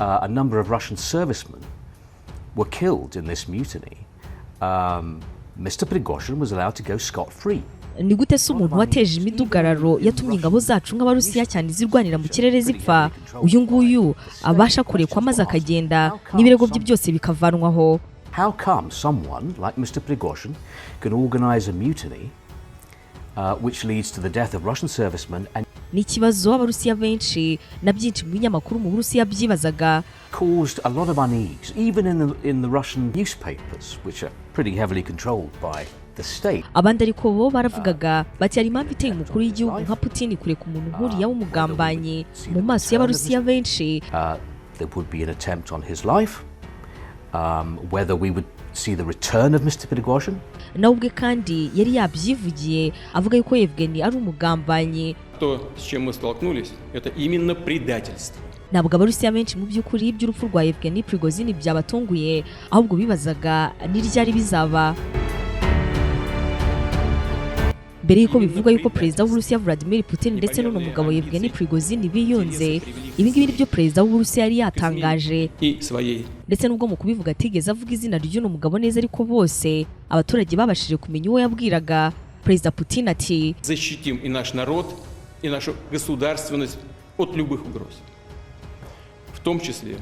a number of Russian servicemen were killed in this mutiny, Mr. PRiGOZIN was allowed to go scot-free. Ni gute se umuntu wateje imidugararo yatumye ingabo zacu nk'abarusiya cyane zirwanira mu kirere zipfa uyu nguyu abasha kurekwa maze akagenda n'ibirego bye byose bikavanwaho? How come someone like Mr. PRiGOZIN can organize a mutiny which leads to the death of Russian servicemen and ni ikibazo abarusiya benshi na byinshi mu binyamakuru mu Burusiya byibazaga, caused a lot of unease even in the Russian newspapers, which are pretty heavily controlled by the state. Abandi ariko bo baravugaga bati hari impamvu iteye umukuru w'igihugu nka Putin kureka umuntu nk'uriya w'umugambanyi mu maso y'abarusiya benshi. There would be an attempt on his life, whether we would see the return of Mr. PRiGOZIN. Nawe ubwe kandi yari yabyivugiye avuga yuko Yevgeny ari umugambanyi. То, с чем мы столкнулись, это именно предательство. Ntabwo abarusiya benshi mu by'ukuri iby'urupfu rwa Yevgeny PRiGOZIN byabatunguye, ahubwo bibazaga n'iryari bizaba. Mbere yuko bivuga yuko perezida w'Uburusiya Vladimir Putin ndetse n'uno mugabo Yevgeny PRiGOZIN biyunze, ibi ngibi nibyo perezida w'Uburusiya yari yatangaje. Ndetse nubwo mu kubivuga atigeze avuga izina ry'uno mugabo neza, ariko bose abaturage babashije kumenya uwo yabwiraga. Perezida Putin ati: «Защитим и наш народ, и нашу государственность от любых угроз, в том числе».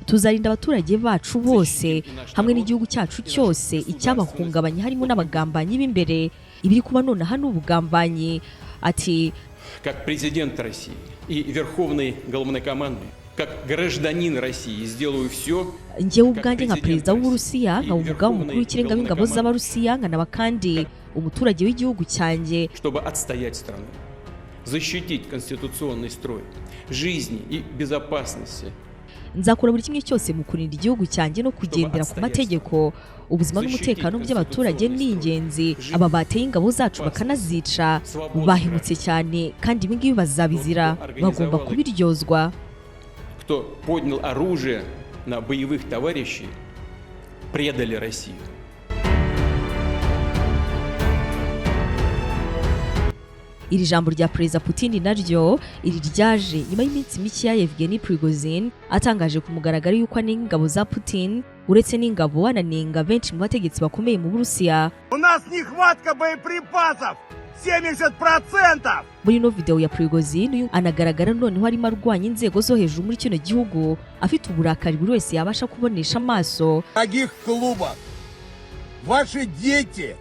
Tuzarinda abaturage bacu bose hamwe n'igihugu cyacu cyose icyabahungabanya harimo n'abagambanyi b'imbere. Ibiri kuba none hano ubugambanyi. Ati: «Как президент России и верховный главнокомандующий, как гражданин России, сделаю все». Njyewe ubwanjye nka perezida w'Uburusiya, nka umugaba mukuru w'ikirenga w'ingabo z'Abarusiya, nkanaba kandi umuturage w'igihugu cyanjye, чтобы отстоять страну, защитить конституционный строй, жизни и безопасности. Nzakora buri kimwe cyose mu kurinda igihugu cyanjye no kugendera ku mategeko. Ubuzima n'umutekano by'abaturage ni ingenzi. Aba bateye ingabo zacu bakanazica bahimutse cyane, kandi ibi ngibi bazabizira, bagomba kubiryozwa. Кто поднял оружие на боевых товарищей, предали Россию. Iri jambo rya Perezida Putin naryo iri ryaje nyuma y'iminsi mike ya Yevgeny PRiGOZIN atangaje ku mugaragaro yuko anenga ingabo za Putin, uretse n'ingabo ananenga benshi mu bategetsi bakomeye mu Burusiya. У нас нехватка боеприпасов 70%. Muri no video ya PRiGOZIN uyu anagaragara noneho arimo arwanya inzego zo hejuru muri kino gihugu, afite uburakari buri wese yabasha kubonesha amaso. В таких клубах ваши дети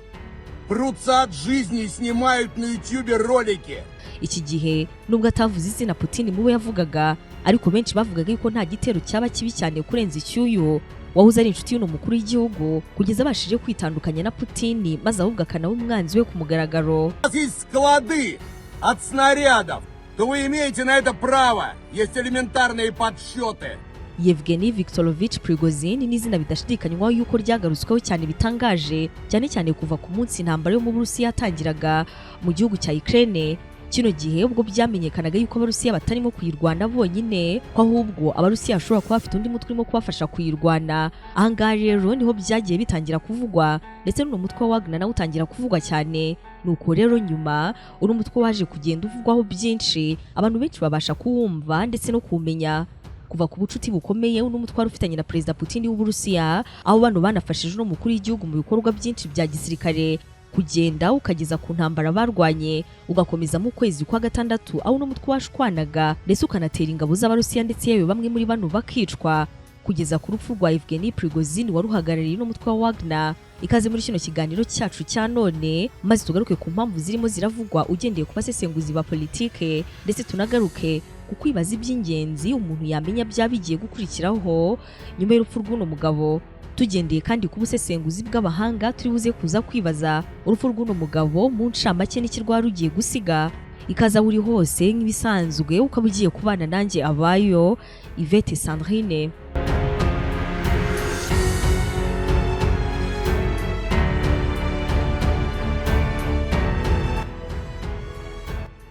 прутся от жизни и снимают на YouTube ролики. Iki gihe nubwo atavuze izina Putin mu bo yavugaga, ariko benshi bavugaga yuko nta gitero cyaba kibi cyane kurenza icyuyu wahuze ari inshuti y'uno mukuru w'igihugu kugeza abashije kwitandukanya na Putin, maze ahubwo akanawe umwanzi we ku mugaragaro. У вас есть склады от снарядов, то вы имеете на это право. Есть элементарные подсчеты. Yevgeny Viktorovich PRiGOZIN ni izina bidashidikanywaho yuko ryagarutsweho cyane bitangaje, cyane cyane kuva ku munsi intambara yo mu Burusiya yatangiraga mu gihugu cya Ukraine. Kino gihe ubwo byamenyekanaga yuko Abarusiya batarimo kuyirwana bonyine, ko ahubwo Abarusiya bashobora kuba bafite undi mutwe urimo kubafasha kuyirwana. Ahangaha rero niho byagiye bitangira kuvugwa, ndetse n'uno mutwe wa Wagner nawe utangira kuvugwa cyane. Nuko rero nyuma uno mutwe waje kugenda uvugwaho byinshi, abantu benshi babasha kuwumva ndetse no kumenya. Kuva ku bucuti bukomeye uno mutwaro ufitanye na Perezida Putin w'Uburusiya, aho bano banafashije no mukuru w'igihugu mu bikorwa byinshi bya gisirikare, kugenda ukageza ku ntambara barwanye, ugakomeza mu kwezi kwa gatandatu aho uno mutwe washwanaga, ndetse ukanatera ingabo z'Abarusiya ndetse yewe bamwe muri bano bakicwa, kugeza ku rupfu rwa Yevgeny PRiGOZIN waruhagarariye no mutwe wa Wagner. Ikaze muri kino kiganiro cyacu cya none, maze tugaruke ku mpamvu zirimo ziravugwa ugendeye ku basesenguzi ba politike, ndetse tunagaruke ku kwibaza iby'ingenzi umuntu yamenya byabigiye gukurikiraho nyuma y'urupfu rw'uno mugabo. Tugendeye kandi ku busesenguzi bw'abahanga turi buze kuza kwibaza urupfu rw'uno mugabo mu ncamake n'ikirwa rugiye gusiga. Ikaza buri hose nk'ibisanzwe ukaba ugiye kubana nanjye abayo Yvette Sandrine.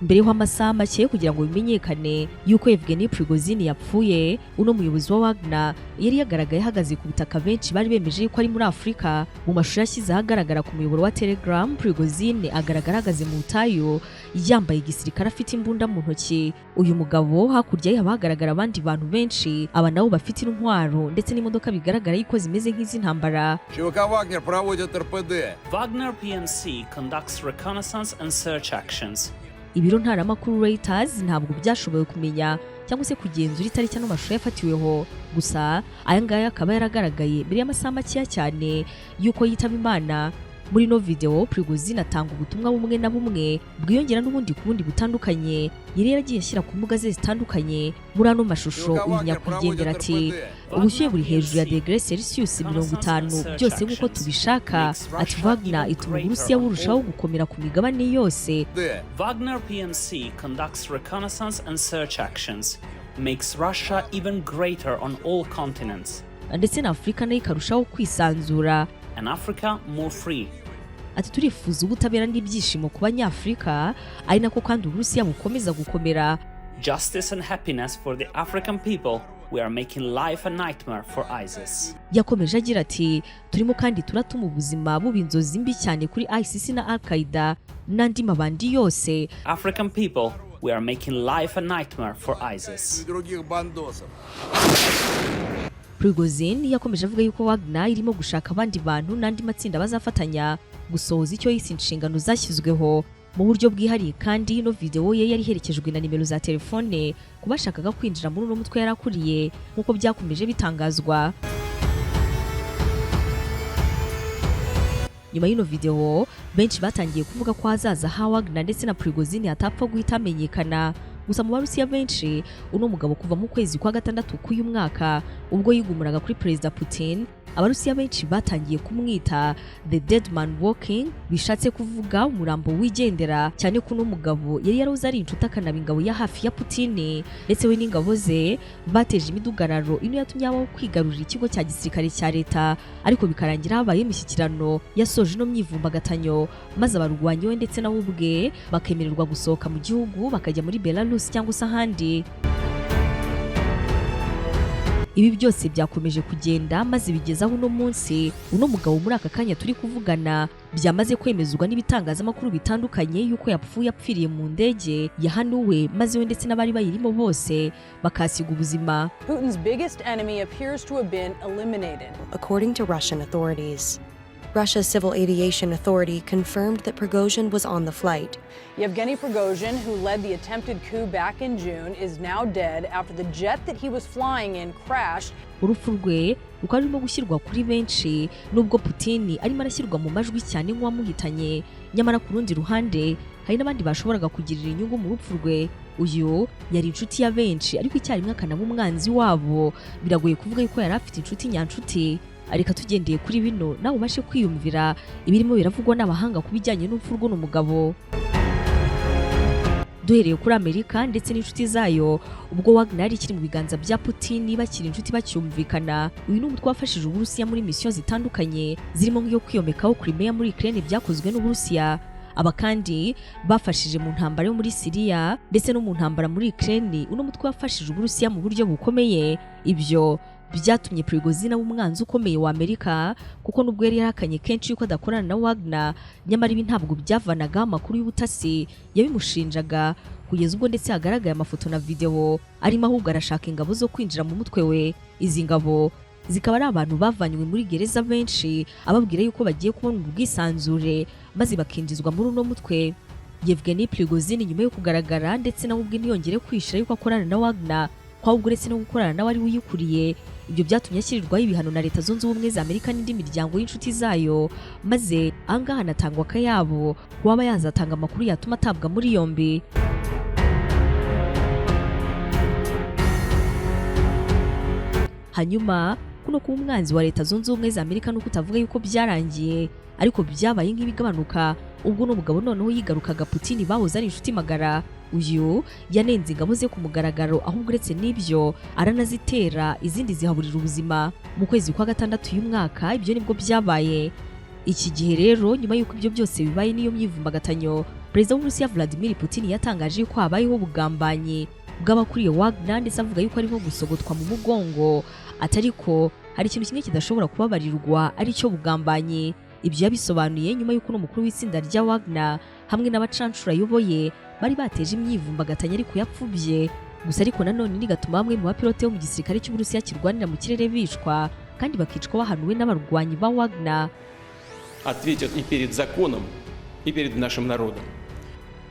mbere ho amasaha make kugira ngo bimenyekane yuko Yevgeny PRiGOZIN yapfuye. Uno muyobozi wa Wagner yari yagaragaye ahagaze ku butaka benshi bari bemeje ko ari muri Afurika. Mu mashusho yashyize ahagaragara ku muyoboro wa Telegram, PRiGOZIN agaragara ahagaze mu butayu yambaye igisirikare afite imbunda mu ntoki. Uyu mugabo hakurya ye haba hagaragara abandi bantu benshi, aba nabo bafite intwaro ndetse n'imodoka bigaragara yuko zimeze nk'iz'intambara. Wagner PMC conducts reconnaissance and search actions. Ibiro ntaramakuru Reuters ntabwo byashoboye kumenya cyangwa se kugenzura itariki no mashusho yafatiweho, gusa aya ngaya akaba yaragaragaye mbere y'amasaha makeya cyane yuko yitaba Imana. Muri no video PRiGOZIN atanga ubutumwa bumwe na bumwe bwiyongera n'ubundi ku bundi butandukanye yari yaragiye ashyira ku mbuga ze zitandukanye. Muri ano mashusho uyu nyakwigendera ati ubushyuhe buri hejuru ya degre Celsius 50 byose nk'uko tubishaka. Ati Wagner ituma Uburusiya burushaho gukomera ku migabane yose. Wagner PMC conducts reconnaissance and search actions, makes Russia even greater on all continents. Ndetse na Afurika nayo ikarushaho kwisanzura. And Africa more free. Ati turifuza ubutabera n'ibyishimo ku Banyafurika, ari nako kandi Uburusiya bukomeza gukomera. Justice and happiness for the African people. We are making life a nightmare for ISIS. Yakomeje agira ati turimo kandi turatuma ubuzima buba inzozi mbi cyane kuri ISIS na Al-Qaeda n'andi mabandi yose. African people, we are making life a nightmare for ISIS. PRiGOZIN yakomeje avuga yuko Wagner irimo gushaka abandi bantu n'andi matsinda bazafatanya gusohoza icyo yise inshingano zashyizweho mu buryo bwihariye. Kandi no video ye yari herekejwe na nimero za telefone ku bashakaga kwinjira muri uno mutwe yarakuriye nk'uko byakomeje bitangazwa. Nyuma y'ino video benshi batangiye kuvuga ko hazaza ha Wagner ndetse na PRiGOZIN atapfa guhita amenyekana. Gusa mu Barusiya benshi uno mugabo kuva mu kwezi kwa gatandatu k'uyu mwaka ubwo yigumuraga kuri Perezida Putin, Abarusiya benshi batangiye kumwita the dead man walking, bishatse kuvuga umurambo wigendera, cyane ko uno mugabo yari yaroze ari inshuti akanaba ingabo ya hafi ya Putin ndetse we n'ingabo ze bateje imidugararo ino yatumye abaho kwigarurira ikigo cya gisirikare cya leta, ariko bikarangira habaye imishyikirano yasoje no myivumbagatanyo maze abarwanyi we ndetse nawe ubwe bakemererwa gusohoka mu gihugu bakajya muri Belarus cyangwa se ahandi. Ibi byose byakomeje kugenda maze bigezaho uno munsi uno mugabo muri aka kanya turi kuvugana byamaze kwemezwa n'ibitangazamakuru bitandukanye yuko yapfiriye mu ndege yahanuwe maze we ndetse n'abari bayirimo bose bakasiga ubuzima. Putin's biggest enemy appears to have been eliminated, according to Russian authorities. Russia's Civil Aviation Authority confirmed that PRiGOZIN was on the flight. Yevgeny PRiGOZIN, who led the attempted coup back in June, is now dead after the jet that he was flying in crashed. Urupfu rwe rukaba rurimo gushyirwa kuri benshi nubwo Putin arimo arashyirwa mu majwi cyane nk'uwamuhitanye, nyamara ku rundi ruhande hari n'abandi bashoboraga kugirira inyungu mu rupfu rwe. Uyu yari inshuti ya benshi ariko icyarimwe akanaba umwanzi wabo. Biragoye kuvuga yuko yari afite inshuti nyanshuti. Ariko tugendeye kuri bino nawe ubashe kwiyumvira ibirimo biravugwa n'abahanga kubijyanye n'urupfu rw'uno mugabo. Duhereye kuri Amerika ndetse n'inshuti zayo, ubwo Wagner ikiri mu biganza bya Putin bakiri inshuti bacyumvikana, uyu ni umutwe wafashije Uburusiya muri misiyo zitandukanye zirimo nk'iyo kwiyomekaho Crimea muri Ukraine byakozwe n'Uburusiya. Aba kandi bafashije mu ntambara yo muri Syria ndetse no mu ntambara muri Ukraine. Uno mutwe wafashije Uburusiya mu buryo bukomeye. Ibyo byatumye PRiGOZIN umwanzi ukomeye wa Amerika kuko nubwo yari yarakanye kenshi yuko adakorana na Wagner, nyamara ibi ntabwo byavanaga amakuru y'ubutasi yabimushinjaga, kugeza ubwo ndetse hagaragaye amafoto na video arimo ahubwo arashaka ingabo zo kwinjira mu mutwe we. Izi ngabo zikaba ari abantu bavanywe muri gereza benshi ababwira yuko bagiye kubona ubwisanzure maze bakinjizwa muri uno mutwe. Yevgeny PRiGOZIN nyuma yo kugaragara ndetse nawe ubwe ntiyongere kwishira yuko akorana na Wagner, kwahubwo uretse no gukorana nawe ari uyikuriye. Ibyo byatumye ashyirirwaho ibihano na Leta Zunze Ubumwe za Amerika n'indi miryango y'inshuti zayo, maze ahangaha hanatangwa akayabo kuba yazatanga amakuru yatuma atabwa muri yombi. Hanyuma kuno kuba umwanzi wa Leta Zunze Ubumwe za Amerika nuko utavuga yuko byarangiye, ariko byabaye nk'ibigabanuka ubwo no mugabo noneho yigarukaga Putin bahoze ari inshuti magara. Uyu yanenze ingabo ze ku mugaragaro, ahubwo uretse n'ibyo aranazitera izindi zihaburira ubuzima. Mu kwezi kwa gatandatu uyu mwaka ibyo nibwo byabaye. Iki gihe rero nyuma y'uko ibyo byose bibaye niyo myivumbagatanyo Perezida w'Uburusiya Vladimir Putin yatangaje ko habayeho ubugambanyi bw'abakuriye Wagner ndetse avuga yuko arimo gusogotwa mu mugongo, atariko hari ikintu kimwe kidashobora kubabarirwa ari cyo bugambanyi. Ibyo yabisobanuye nyuma y'uko n'umukuru w'itsinda rya Wagner hamwe n'abacancura ayoboye bari bateje imyivumbagatanya ariko yapfubye. Gusa ariko nanone nigatuma bamwe mu bapilote bo mu gisirikare cy'Uburusiya kirwanira mu kirere bicwa kandi bakicwa bahanuwe n'abarwanyi ba Wagner. Ответят и перед законом, и перед нашим народом.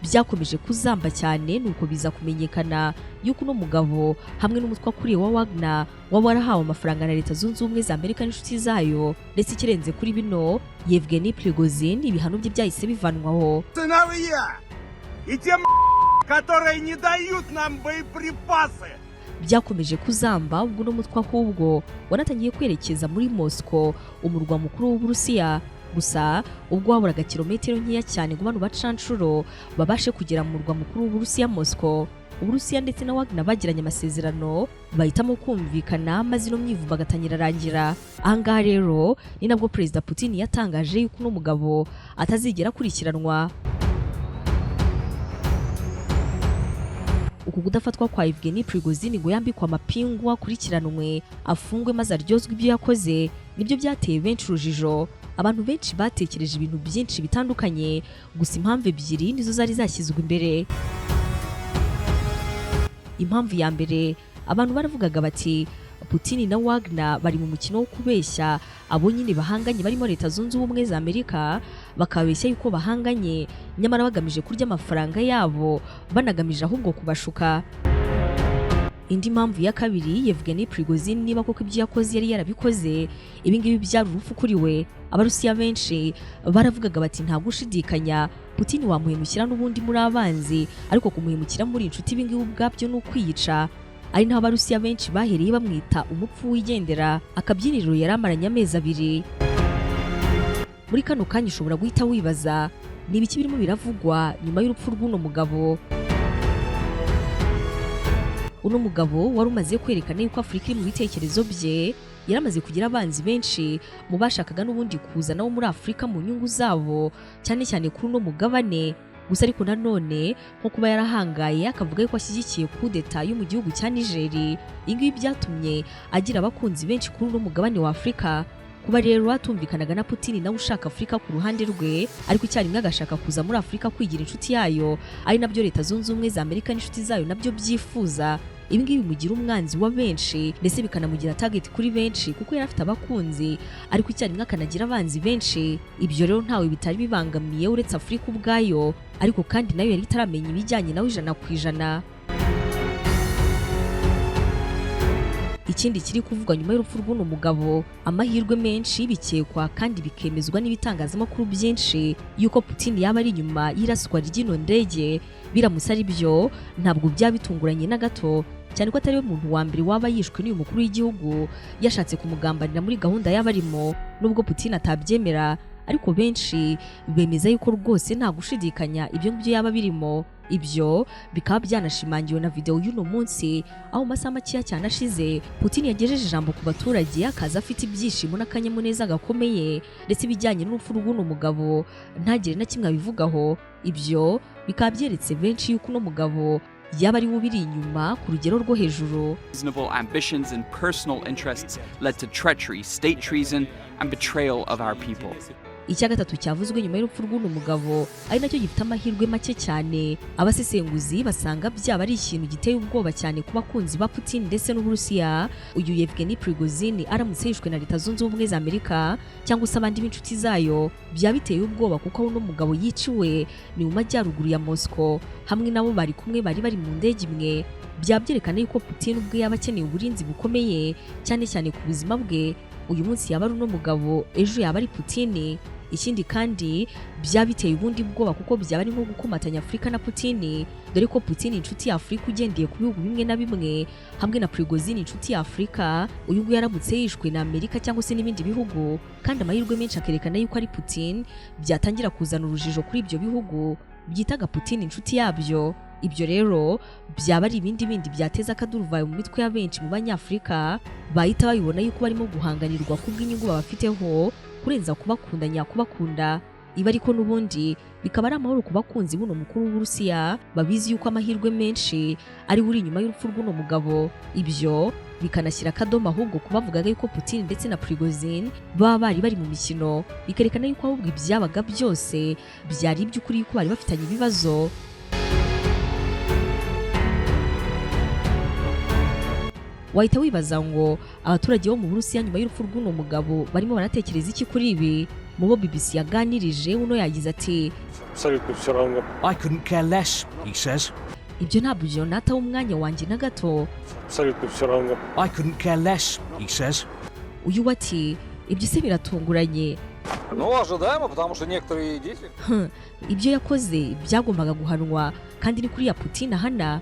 Byakomeje kuzamba cyane nuko biza kumenyekana yuko no mugabo hamwe n'umutwe akuriye wa Wagner waba warahawe amafaranga na Leta Zunze Ubumwe za Amerika n'inshuti zayo, ndetse ikirenze kuri bino YEVGENRY PRiGOZIN ibihano bye byahise bivanwaho. Сыновья и те которые не дают нам боеприпасы. Byakomeje kuzamba ubwo no mutwe ahubwo wanatangiye kwerekeza muri Moscow, umurwa mukuru w'Uburusiya. Gusa ubwo waburaga kilometero nkeya cyane ngo bano bacancuro babashe kugera mu murwa mukuru w'Uburusiya Moscow, Uburusiya ndetse na Wagner bagiranye amasezerano bahitamo kumvikana maze no myivumbagatanya irarangira. Ahangaha rero ni nabwo Perezida Putin yatangaje yuko uno mugabo atazigera akurikiranwa. Uku kudafatwa kwa YEVGENRY PRiGOZIN ngo yambikwa amapingu akurikiranwe afungwe maze aryozwe ibyo yakoze, nibyo byateye benshi urujijo. Abantu benshi batekereje ibintu byinshi bitandukanye, gusa impamvu ebyiri nizo zari zashyizwe imbere. Impamvu ya mbere, abantu baravugaga bati Putin na Wagner bari mu mukino wo kubeshya abo nyine bahanganye barimo Leta Zunze Ubumwe za Amerika, bakabeshya yuko bahanganye nyamara bagamije kurya amafaranga yabo, banagamije ahubwo kubashuka. Indi mpamvu ya kabiri, YEVGENRY PRiGOZIN niba koko ibyo yakoze yari yarabikoze, ibi ngibi byari urupfu kuri we. Abarusiya benshi baravugaga bati nta gushidikanya Putin wamuhemukira n'ubundi muri abanzi, ariko kumuhemukira muri inshuti ibi ngibi ubwabyo ni ukwiyica. Ari naho Abarusiya benshi bahereye bamwita umupfu wigendera, akabyiniriro yari amaranye amezi 2. Muri kano kanya ushobora guhita wibaza ni ibiki birimo biravugwa nyuma y'urupfu rw'uno mugabo. Uno mugabo wari umaze kwerekana yuko Afurika iri mu bitekerezo bye, yaramaze kugira abanzi benshi mu bashakaga n'ubundi kuza nabo muri Afurika mu nyungu zabo, cyane cyane kuri uno mugabane. Gusa ariko nanone nko kuba yarahangaye akavuga yuko ashyigikiye kudeta yo mu gihugu cya Niger, ingibi byatumye agira abakunzi benshi kuri uno mugabane wa Afurika. Kuba rero atumvikanaga na Putin nawe ushaka Afurika ku ruhande rwe, ariko icyarimwe agashaka kuza muri Afurika kwigira inshuti yayo, ari nabyo Leta Zunze Ubumwe za Amerika n'inshuti zayo nabyo byifuza. Ibi ngibi bimugira umwanzi wa benshi ndetse bikanamugira target kuri benshi kuko yari afite abakunzi, ariko icyarimwe akanagira abanzi benshi. Ibyo rero ntawe bitari bibangamiye uretse Afurika ubwayo, ariko kandi nayo yari itaramenya ibijyanye nawe 100%. Ikindi kiri kuvugwa nyuma y'urupfu rw'uno mugabo, amahirwe menshi bikekwa kandi bikemezwa n'ibitangazamakuru byinshi yuko Putin yaba ari inyuma y'iraswa ry'ino ndege. Biramutse ari byo ntabwo byabitunguranye na gato, cyane ko atari we muntu wa mbere waba yishwe n'uyu mukuru w'igihugu yashatse kumugambanira muri gahunda y'abarimo. Nubwo Putin atabyemera, ariko benshi bemeza yuko rwose nta gushidikanya ibyo ngibyo yaba birimo. Ibyo bikaba byanashimangiwe na video y'uno munsi, aho masaha makeya cyane ashize Putin yagejeje ijambo ku baturage akaza afite ibyishimo n'akanyamuneza gakomeye, ndetse ibijyanye n'urupfu rw'uno mugabo ntagire na kimwe abivugaho. Ibyo bikaba byeretse benshi yuko uno mugabo yaba ari biri inyuma ku rugero rwo hejuru. Reasonable ambitions and personal interests led to treachery, state treason and betrayal of our people. Icya gatatu cyavuzwe nyuma y'urupfu rw'uno mugabo ari nacyo gifite amahirwe make cyane, abasesenguzi basanga byaba ari ikintu giteye ubwoba cyane ku bakunzi ba Putin ndetse n'Uburusiya. Uyu YEVGENRY PRiGOZIN aramutse yishwe na Leta Zunze Ubumwe za Amerika cyangwa se abandi b'inshuti zayo, byaba biteye ubwoba kuko uno mugabo yiciwe ni mu majyaruguru ya Moscow, hamwe nabo bari kumwe bari mu ndege imwe. Byabyerekana yuko Putin ubwe yaba akeneye uburinzi bukomeye cyane cyane ku buzima bwe. Uyu munsi yaba ari uno mugabo, ejo yaba ari Putin. Ikindi kandi byabiteye ubundi bwoba kuko byaba ari nko gukomatanya Afurika na Putin, dore ko Putin inshuti ya Afurika ugendeye ku bihugu bimwe na bimwe, hamwe na PRiGOZIN inshuti ya Afurika. Uyu nguyu yaramutse yishwe na Amerika cyangwa se n'ibindi bihugu, kandi amahirwe menshi akerekana yuko ari Putin, byatangira kuzana urujijo kuri ibyo bihugu byitaga Putin inshuti yabyo. Ibyo rero byaba ari ibindi byateza akaduruvayo mu mitwe ya benshi mu banyafurika, bahita babibona yuko barimo guhanganirwa kubw'inyungu babafiteho kurenza kubakunda nyakubakunda. iba ariko n'ubundi bikaba ari amahoro ku bakunzi buno mukuru w'Uburusiya babizi yuko amahirwe menshi ari uri inyuma y'urupfu rw'uno mugabo. Ibyo bikanashyira akadomo ahubwo kubavugaga yuko Putin ndetse na PRiGOZIN baba bari mu mikino, bikerekana yuko ahubwo ibyabaga byose byari iby'ukuri yuko bari bafitanye ibibazo. Wahita wibaza ngo abaturage bo mu Burusiya nyuma y'urupfu rw'uno mugabo barimo baratekereza iki kuri ibi? Mu bo BBC yaganirije uno yagize ati I couldn't care less, he says. Ibyo ntabyo nataho umwanya wanjye na gato. I couldn't care less, he says. Uyu ati ibyo se biratunguranye. Ibyo yakoze byagombaga guhanwa kandi ni kuri ya Putin ahana.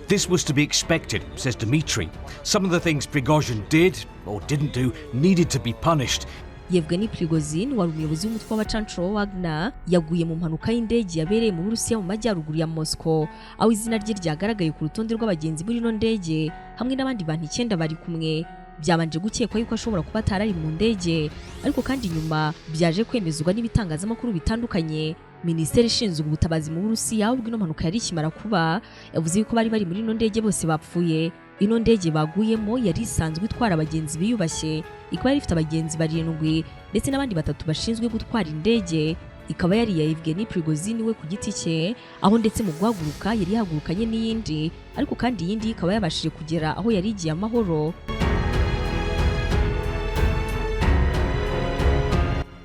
This was to be expected, says Dmitry. Some of the things PRiGOZIN did or didn't do needed to be punished. YEVGENRY PRIGOZIN wari umuyobozi w'umutwe w'abacancuro wa Wagner yaguye mu mpanuka y'indege yabereye mu Burusiya mu majyaruguru ya Moscow, aho izina rye ryagaragaye ku rutonde rw'abagenzi muri ino ndege hamwe n'abandi bantu 9 bari kumwe. Byabanje gukekwa yuko ashobora kuba atarari mu ndege, ariko kandi nyuma byaje kwemezwa n'ibitangazamakuru bitandukanye. Minisiteri ishinzwe ubutabazi mu Burusiya ubwo ino mpanuka yari ikimara kuba yavuze yuko bari muri ino ndege bose bapfuye. Ino ndege baguyemo yari isanzwe itwara abagenzi biyubashye, ikaba yari ifite abagenzi 7 ndetse n'abandi 3 bashinzwe gutwara indege. Ikaba yari ya YEVGENRY PRIGOZIN we ku giti cye, aho ndetse mu guhaguruka yari yahagurukanye n'iyindi, ariko kandi iyindi ikaba yabashije kugera aho yari igiye amahoro.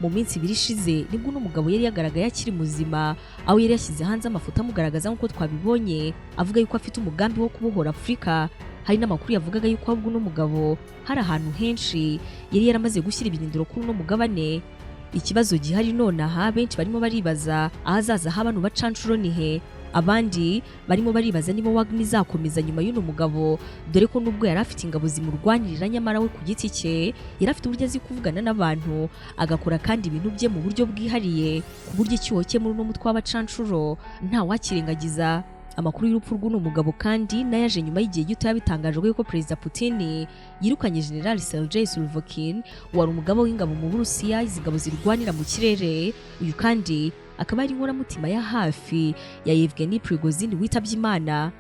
Mu minsi 2 ishize nibwo n'umugabo yari yagaragaye akiri muzima, aho yari yashyize hanze amafoto amugaragaza nk'uko twabibonye, avuga yuko afite umugambi wo kubohora Afurika. Hari n'amakuru yavugaga yuko ahubwo n'umugabo hari ahantu henshi yari yaramaze gushyira ibirindiro kuri uno mugabane. Ikibazo gihari nonaha benshi barimo baribaza ahazaza h'abantu bacancuro nihe. Abandi barimo baribaza niba Wagner izakomeza nyuma y'uno mugabo, dore ko nubwo yari afite ingabo zimurwanirira nyamara we ku giti cye yari afite uburyo azi kuvugana n'abantu, agakora kandi ibintu bye mu buryo bwihariye ku buryo icyuho cye muri uno mutwe w'abacancuro nta wakirengagiza. Amakuru y'urupfu rw'uno mugabo kandi nayaje nyuma y'igihe gito yabitangajwe yuko Perezida Putin yirukanye General Sergei Sulvokin wari umugabo w'ingabo mu Burusiya, izi ngabo zirwanira mu kirere. Uyu kandi akaba ari inkoramutima ya hafi ya YEVGENRY PRIGOZIN witabye Imana.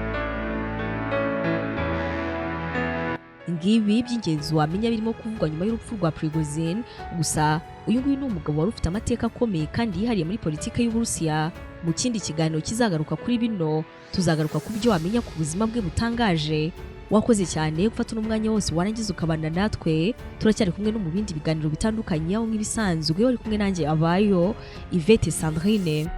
Ngibi by'ingenzi wamenya birimo kuvugwa nyuma y'urupfu rwa PRIGOZIN. Gusa uyu nguyu ni umugabo wari ufite amateka akomeye kandi yihariye muri politiki y'Uburusiya. Mu kindi kiganiro kizagaruka kuri bino, tuzagaruka ku byo wamenya ku buzima bwe butangaje. Wakoze cyane gufata n'umwanya wose warangiza ukabana natwe. Turacyari kumwe no mu bindi biganiro bitandukanye, aho nk'ibisanzwe wari kumwe nanjye abayo Yvette Sandrine.